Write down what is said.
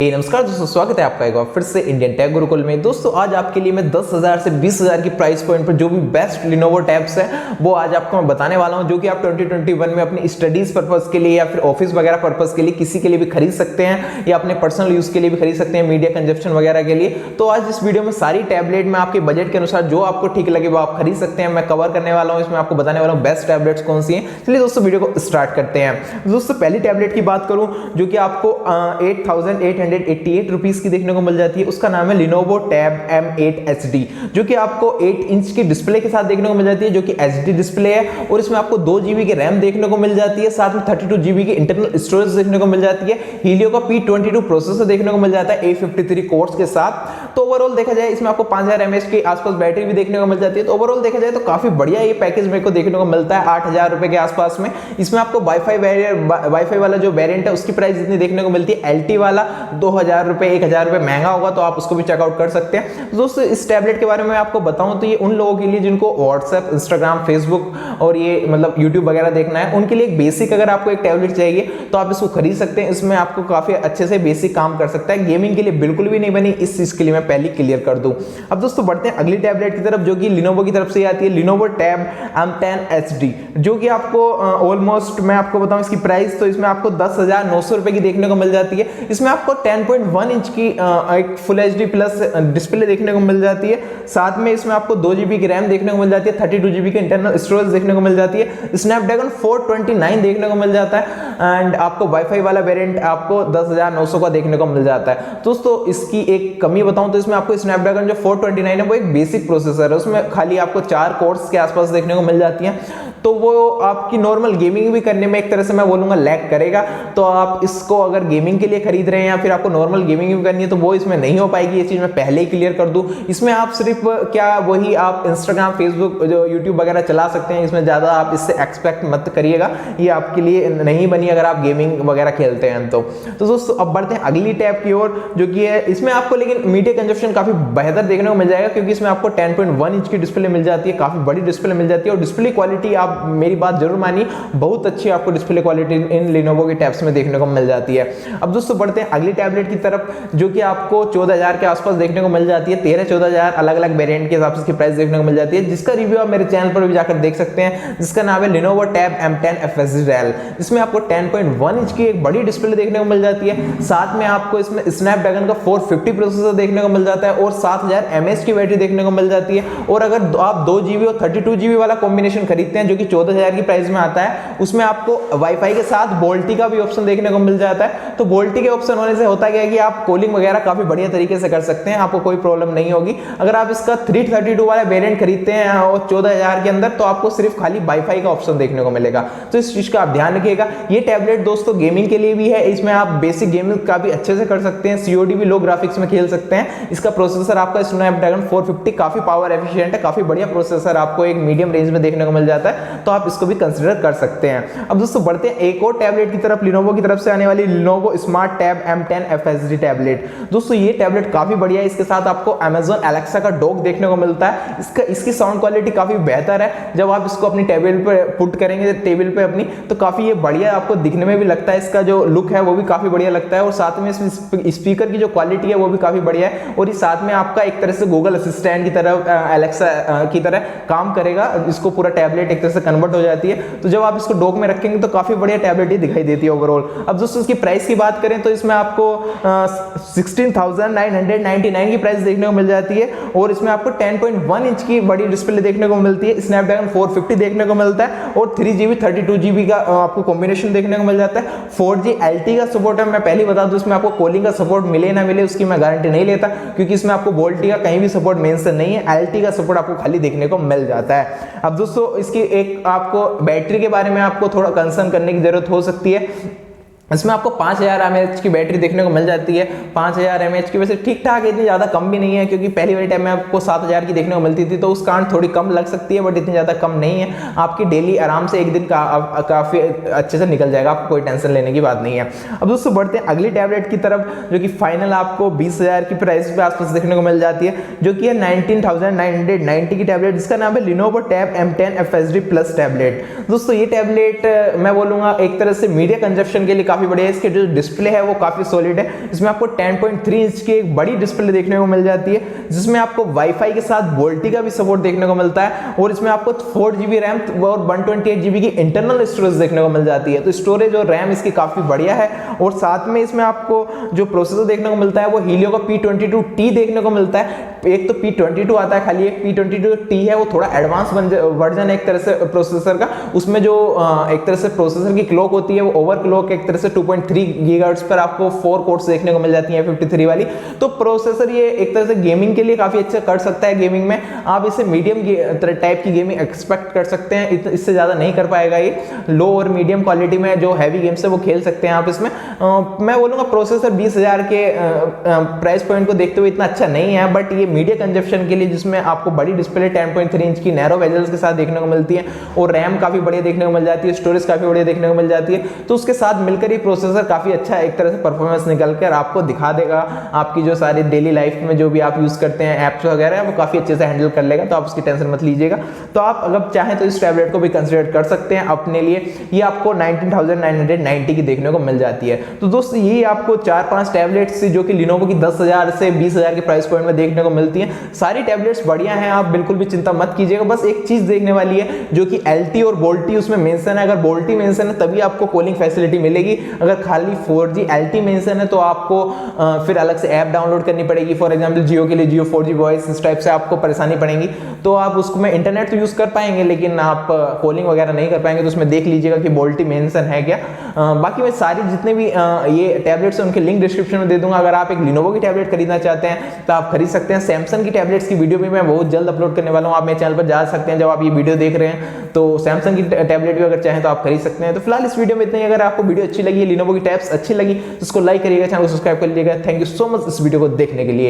नमस्कार दोस्तों, स्वागत है आपका एक बार फिर से इंडियन टेक गुरुकुल में। दोस्तों आज आपके लिए मैं 10,000 से 20,000 की प्राइस पॉइंट पर जो भी बेस्ट Lenovo टैब्स है वो आज आपको मैं बताने वाला हूं, जो कि आप 2021 में अपनी स्टडीज पर्पस के लिए या फिर ऑफिस वगैरह पर्पस के लिए किसी के लिए भी खरीद सकते हैं या अपने पर्सनल यूज के लिए भी खरीद सकते हैं, मीडिया कंजप्शन वगैरह के लिए। तो आज इस वीडियो में सारी टैबलेट में आपके बजट के अनुसार जो आपको ठीक लगे वो आप खरीद सकते हैं, मैं कवर करने वाला हूँ। इसमें आपको बताने वाला हूँ बेस्ट टैबलेट्स कौन सी हैं। चलिए दोस्तों वीडियो को स्टार्ट करते हैं। दोस्तों पहली टैबलेट की बात करूँ जो कि आपको 8,888 रुपीज की देखने को मिल जाती है, उसका नाम है Lenovo Tab M8 HD, जो कि आपको 8 इंच की डिस्प्ले के साथ देखने को मिल जाती है, जो कि HD डिस्प्ले है। और इसमें आपको 2 GB की रैम देखने को मिल जाती है, साथ में 32 GB की इंटरनल स्टोरेज देखने को मिल जाती है। हीलियो का P22 प्रोसेसर देखने को मिल जाता है A53 कोर्स के साथ। तो ओवरऑल देखा जाए इसमें आपको 5000 mAh के आसपास बैटरी भी देखने को मिल जाती है। तो ओवरऑल देखा जाए तो काफी बढ़िया ये पैकेज मेरे को देखने को मिलता है 8,000 रुपए के आसपास में। इसमें आपको वाईफाई वाला जो वेरिएंट है उसकी प्राइस इतनी देखने को मिलती है। LT वाला 2,000 रुपए 1,000 रुपए महंगा होगा, तो आप उसको भी चेकआउट कर सकते हैं। दोस्तों इस टैबलेट के बारे में आपको बताऊं तो ये उन लोगों के लिए जिनको व्हाट्सएप, इंस्टाग्राम, फेसबुक और ये मतलब यूट्यूब वगैरह देखना है, उनके लिए एक बेसिक अगर आपको एक टैबलेट चाहिए तो आप इसको खरीद सकते हैं। इसमें आपको काफी अच्छे से बेसिक काम कर सकता है। गेमिंग के लिए बिल्कुल भी नहीं बनी, इस चीज के लिए मैं पहले क्लियर कर दूं। अब दोस्तों बढ़ते हैं अगली टैबलेट की तरफ, जो कि Lenovo की तरफ से आती है, Lenovo Tab M10 HD, जो कि आपको ऑलमोस्ट मैं आपको बताऊं इसकी प्राइस तो इसमें आपको 10,900 रुपए की देखने को मिल जाती है। इसमें आपको 10.1 इंच की एक फुल HD प्लस डिस्प्ले देखने को मिल जाती है। साथ में इसमें आपको 2 GB की रैम देखने को मिल जाती है, 32 GB की इंटरनल स्टोरेज देखने को मिल जाती है, स्नैपड्रैगन 429 देखने को मिल जाता है एंड आपको वाईफाई वाला वेरिएंट आपको 10,900 का देखने को मिल जाता है। दोस्तों इसकी एक कमी बताऊं तो इसमें आपको स्नैपड्रैगन जो 429 है वो एक बेसिक प्रोसेसर है, उसमें खाली आपको 4 कोर्स के आसपास देखने को मिल जाती है। तो वो आपकी नॉर्मल गेमिंग भी करने में एक तरह से मैं बोलूंगा लैग करेगा। तो आप इसको अगर गेमिंग के लिए खरीद रहे हैं या फिर आपको नॉर्मल गेमिंग भी करनी है तो वो इसमें नहीं हो पाएगी। ये चीज मैं पहले ही क्लियर कर दूं। इसमें आप सिर्फ क्या वही आप इंस्टाग्राम, फेसबुक, जो यूट्यूब वगैरह चला सकते हैं, इसमें ज्यादा आप इससे एक्सपेक्ट मत करिएगा, ये आपके लिए नहीं बनी अगर आप गेमिंग वगैरह खेलते हैं तो दोस्तों अब बढ़ते हैं अगली टैब की ओर, जो कि है इसमें आपको लेकिन मीडिया कंजप्शन काफी बेहतर देखने को मिल जाएगा, क्योंकि इसमें आपको 10.1 इंच की डिस्प्ले मिल जाती है, काफी बड़ी डिस्प्ले मिल जाती है। और डिस्प्ले क्वालिटी आप मेरी बात जरूर मानिए, बहुत अच्छी आपको डिस्प्ले क्वालिटी इन Lenovo के टैब्स में देखने को मिल जाती है। अब दोस्तों बढ़ते हैं अगली टैबलेट की तरफ, जो कि आपको 14,000 के आसपास देखने को मिल जाती है। 13-14,000 अलग अलग वेरिएंट के हिसाब से इसकी प्राइस देखने को मिल जाती है, जिसका रिव्यू आप मेरे चैनल पर भी जाकर देख सकते हैं, जिसका नाम है Lenovo Tab M10 FSD Real। इसमें आपको 10.1 इंच की एक बड़ी डिस्प्ले देखने को मिल जाती है। साथ में आपको इसमें स्नैपड्रैगन का 450 प्रोसेसर देखने को मिल जाता है और 7,000 mAh की बैटरी देखने को मिल जाती है। और अगर आप 2 GB और 32 GB वाला कॉम्बिनेशन खरीदते हैं, जो कि 14,000 की प्राइस में आता है, उसमें आपको वाईफाई के साथ वोल्टी का भी ऑप्शन देखने को मिल जाता है। तो वोल्टी के ऑप्शन होने से होता क्या है कि आप कॉलिंग वगैरह काफी बढ़िया तरीके से कर सकते हैं, आपको कोई प्रॉब्लम नहीं होगी। अगर आप इसका 332 वाला वेरिएंट खरीदते हैं और 14,000 के अंदर, तो आपको सिर्फ खाली वाईफाई का ऑप्शन देखने को मिलेगा। तो इस चीज का आप ध्यान रखिएगा। ये टैबलेट दोस्तों गेमिंग के लिए भी है, इसमें आप बेसिक गेमिंग काफी अच्छे से कर सकते हैं, COD भी लो ग्राफिक्स में खेल सकते हैं। इसका प्रोसेसर आपका स्नैपड्रैगन 450 काफी पावर एफिशिएंट है, काफी बढ़िया प्रोसेसर आपको एक मीडियम रेंज में देखने को मिल जाता है, तो आप इसको भी कंसिडर कर सकते हैं। अब दोस्तों बढ़ते हैं एक और टैबलेट की तरफ, Lenovo की तरफ से आने वाली Lenovo Smart Tab M10 FSD tablet. दोस्तों ये टैबलेट काफी बढ़िया है, इसके साथ आपको Amazon Alexa का डॉक देखने को मिलता है। इसकी साउंड क्वालिटी काफी बेहतर है। जब आप इसको अपनी टेबल पे पुट करेंगे टेबल पे अपनी, तो काफी ये बढ़िया आपको दिखने में भी लगता है, इसका जो लुक है वो भी काफी बढ़िया लगता है। और साथ में स्पीकर की जो क्वालिटी है वो भी काफी बढ़िया है। और ये साथ में आपका एक तरह से गूगल असिस्टेंट की तरह, Alexa की तरह काम करेगा। इसको पूरा टैबलेट एक तरह से कन्वर्ट हो जाती है, तो जब आप इसको डॉक में रखेंगे तो काफी बढ़िया टैबलेट ही दिखाई देती है ओवरऑल। अब दोस्तों इसकी प्राइस की बात करें तो इसमें आपको 16,999 की प्राइस देखने को मिल जाती है। और इसमें आपको 10.1 इंच की बड़ी डिस्प्ले देखने को मिलती है, स्नैपड्रैगन 450 देखने को मिलता है और 3 GB 32 GB का आपको कॉम्बिनेशन देखने को मिल जाता है। 4G LTE का सपोर्ट है। मैं पहले बता दूं इसमें आपको कॉलिंग का सपोर्ट मिले ना मिले उसकी मैं गारंटी नहीं लेता, क्योंकि इसमें आपको वोल्टी का कहीं भी सपोर्ट मेंशन नहीं है, LTE का सपोर्ट आपको खाली देखने को मिल जाता है। अब दोस्तों इसकी एक आपको बैटरी के बारे में आपको थोड़ा कंसर्न करने की जरूरत हो सकती है। इसमें आपको 5000 mAh की बैटरी देखने को मिल जाती है। 5000 mAh की वैसे ठीक ठाक है, इतनी ज़्यादा कम भी नहीं है, क्योंकि पहली वाली टाइम में आपको 7000 की देखने को मिलती थी, तो उस कारण थोड़ी कम लग सकती है, बट इतनी ज़्यादा कम नहीं है। आपकी डेली आराम से एक दिन काफ़ी अच्छे से निकल जाएगा, आपको कोई टेंशन लेने की बात नहीं है। अब दोस्तों बढ़ते हैं अगली टैबलेट की तरफ, जो कि फाइनल आपको 20,000 की प्राइस पे आसपास देखने को मिल जाती है, जो कि है 19,990 की टैबलेट, जिसका नाम है Lenovo Tab M10 FSD Plus tablet. दोस्तों ये टैबलेट मैं बोलूँगा एक तरह से मीडिया कंजप्शन के लिए काफ़ी काफी बढ़िया है। इसके जो डिस्प्ले है वो काफी सॉलिड है। इसमें आपको 10.3 इंच की एक बड़ी डिस्प्ले देखने को मिल जाती है, जिसमें आपको वाईफाई के साथ वोल्टी का भी सपोर्ट देखने को मिलता है, और इसमें आपको 4GB रैम और 128GB की इंटरनल स्टोरेज देखने को मिल जाती है। तो स्टोरेज और रैम इसकी काफी बढ़िया है। और साथ में इसमें आपको जो प्रोसेसर देखने को मिलता है वो हीलियो का P22T देखने को मिलता है। एक तो P22 आता है खाली, एक P22T है, वो थोड़ा एडवांस वर्जन है एक तरह से प्रोसेसर का। उसमें जो एक तरह से प्रोसेसर की क्लॉक होती है वो ओवर क्लॉक एक तरह से 2.3 गीगाहर्ट्ज पर आपको 4 कोर्स देखने को मिल जाती है 53 वाली। तो प्रोसेसर ये एक तरह से गेमिंग के लिए काफी अच्छा कर सकता है। गेमिंग में आप इसे मीडियम टाइप की गेमिंग एक्सपेक्ट कर सकते हैं, इससे ज्यादा नहीं कर पाएगा ये। लो और मीडियम क्वालिटी में जो हैवी गेम्स है वो खेल सकते हैं आप इसमें। मैं बोलूंगा प्रोसेसर 20,000 के प्राइस पॉइंट को देखते हुए इतना अच्छा नहीं है, बट ये मीडिया कंजप्शन के लिए, जिसमें आपको बड़ी डिस्प्ले 10.3 इंच की नैरो बेजल्स के साथ देखने को मिलती है, और रैम काफी बढ़िया देखने को मिल जाती है, स्टोरेज काफी बढ़िया देखने को मिल जाती है, तो उसके साथ मिलकर ये प्रोसेसर काफी अच्छा एक तरह से परफॉर्मेंस निकल कर आपको दिखा देगा। आपकी जो सारी डेली लाइफ में जो भी आप यूज करते हैं ऐप्स वगैरह, वो काफी अच्छे से हैंडल कर लेगा, तो आप उसकी टेंशन मत लीजिएगा। तो आप अगर चाहें तो इस टैबलेट को भी कंसिडर कर सकते हैं अपने लिए। ये आपको 19,990 की देखने को मिल जाती है। तो दोस्तों ये आपको 4-5 टैबलेट्स जो कि Lenovo की 10,000 से 20,000 के प्राइस पॉइंट में देखने को मिलती है। सारी टैबलेट्स बढ़िया हैं, आप बिल्कुल भी चिंता मत कीजिएगा। बस एक चीज देखने वाली है जो कि LT और बोल्टी उसमें मेंशन है। अगर बोल्टी मेंशन है तभी आपको कॉलिंग फैसिलिटी मिलेगी। अगर खाली 4G LT मेंशन है तो आपको फिर अलग से ऐप डाउनलोड करनी पड़ेगी। फॉर एग्जांपल जियो के लिए जियो 4G वॉइस, इस टाइप से आपको परेशानी पड़ेगी। तो आप उसको में इंटरनेट तो यूज कर पाएंगे, लेकिन आप कॉलिंग वगैरह नहीं कर पाएंगे। तो उसमें देख लीजिएगा कि बोल्टी मेंशन है क्या। बाकी मैं सारी जितने भी ये टैबलेट्स हैं उनके लिंक डिस्क्रिप्शन में दे दूंगा। अगर आप एक Lenovo की टैबलेट खरीदना चाहते हैं तो आप खरीद सकते हैं। सैमसंग की टैबलेट्स की वीडियो भी मैं बहुत जल्द अपलोड करने वाला हूं, आप मेरे चैनल पर जा सकते हैं। जब आप ये वीडियो देख रहे हैं तो सैमसंग की टैबलेट भी अगर चाहें तो आप खरीद सकते हैं। तो फिलहाल इस वीडियो में इतना ही। अगर आपको वीडियो अच्छी लगी, Lenovo की टैब्स अच्छी लगी तो उसको लाइक करिएगा, चैनल को सब्सक्राइब कर लीजिएगा। थैंक यू सो मच इस वीडियो को देखने के लिए।